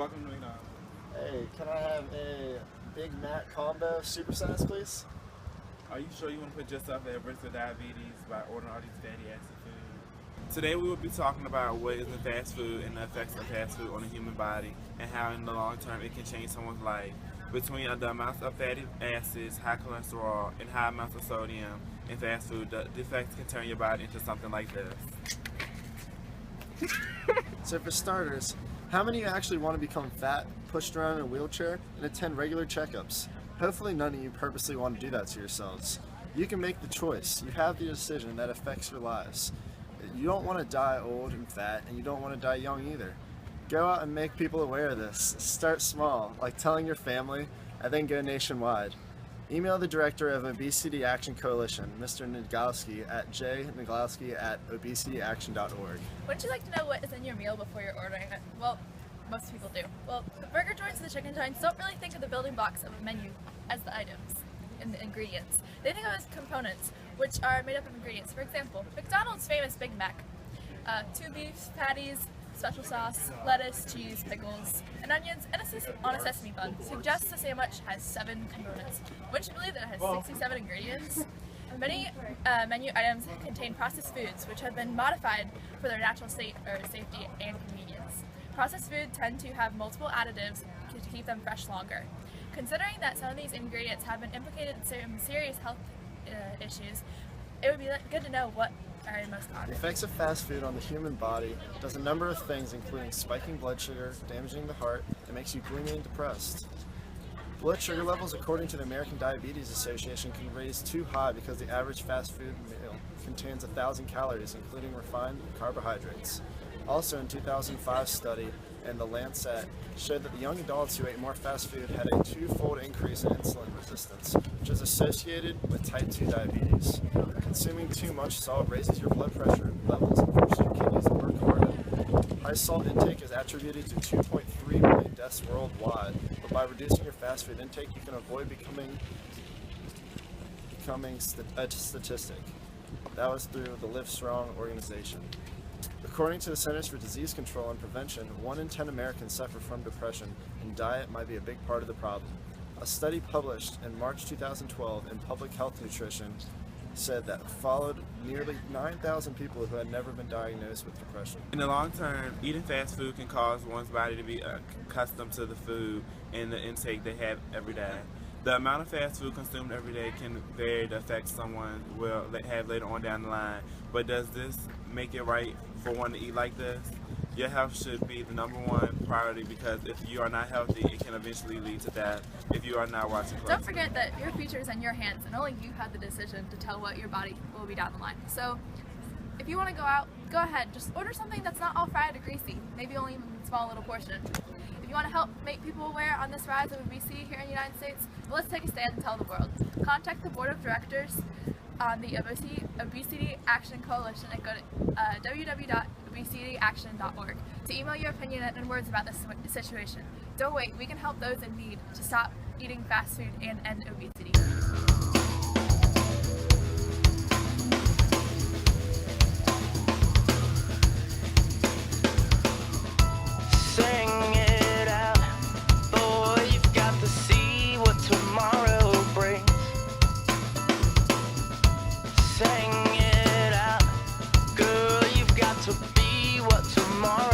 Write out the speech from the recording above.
Welcome to McDonald's. Hey, can I have a Big Mac combo supersize, please? Are you sure you want to put yourself at risk of diabetes by ordering all these fatty acid food? Today we will be talking about what is in fast food and the effects of fast food on the human body and how in the long term it can change someone's life. Between the amounts of fatty acids, high cholesterol, and high amounts of sodium in fast food, the effects can turn your body into something like this. So for starters, how many of you actually want to become fat, pushed around in a wheelchair, and attend regular checkups? Hopefully none of you purposely want to do that to yourselves. You can make the choice. You have the decision that affects your lives. You don't want to die old and fat, and you don't want to die young either. Go out and make people aware of this. Start small, like telling your family, and then go nationwide. Email the director of Obesity Action Coalition, Mr. Naglowski, at jnaglowski@obesityaction.org. Wouldn't you like to know what is in your meal before you're ordering it? Well, most people do. Well, the burger joints and the chicken joints don't really think of the building blocks of a menu as the items and the ingredients. They think of it as components, which are made up of ingredients. For example, McDonald's famous Big Mac. 2 beef patties, special sauce, lettuce, cheese, pickles, and onions, and on a sesame bun. Suggests the sandwich has 7 components. Wouldn't you believe that it has 67 ingredients? Many menu items contain processed foods, which have been modified for their natural state or safety and convenience. Processed foods tend to have multiple additives to keep them fresh longer. Considering that some of these ingredients have been implicated in some serious health issues, it would be good to know what are most common. The effects of fast food on the human body does a number of things, including spiking blood sugar, damaging the heart, and makes you gloomy and depressed. Blood sugar levels, according to the American Diabetes Association, can raise too high because the average fast food meal contains 1,000 calories, including refined carbohydrates. Also, in 2005 study in The Lancet showed that the young adults who ate more fast food had a 2-fold increase in insulin resistance, which is associated with type 2 diabetes. Consuming too much salt raises your blood pressure levels and forces your kidneys to work harder. High salt intake is attributed to 2.3 million deaths worldwide, but by reducing your fast food intake, you can avoid becoming a statistic. That was through the Live Strong organization. According to the Centers for Disease Control and Prevention, 1 in 10 Americans suffer from depression, and diet might be a big part of the problem. A study published in March 2012 in Public Health Nutrition said that followed nearly 9,000 people who had never been diagnosed with depression. In the long term, eating fast food can cause one's body to be accustomed to the food and the intake they have every day. The amount of fast food consumed every day can vary to affect someone will have later on down the line. But does this make it right for one to eat like this? Your health should be the #1 priority, because if you are not healthy, it can eventually lead to death if you are not watching closely. Don't forget that your future is in your hands, and only you have the decision to tell what your body will be down the line. So if you want to go out, go ahead. Just order something that's not all fried or greasy, maybe only a small little portion. If you want to help make people aware on this rise of obesity here in the United States, well, let's take a stand and tell the world. Contact the board of directors on the Obesity Action Coalition and go to www.obesityaction.org to email your opinion and words about this situation. Don't wait, we can help those in need to stop eating fast food and end obesity. Sing it out, boy, you've got to see what tomorrow brings. Sing it out, girl, you've got to be what tomorrow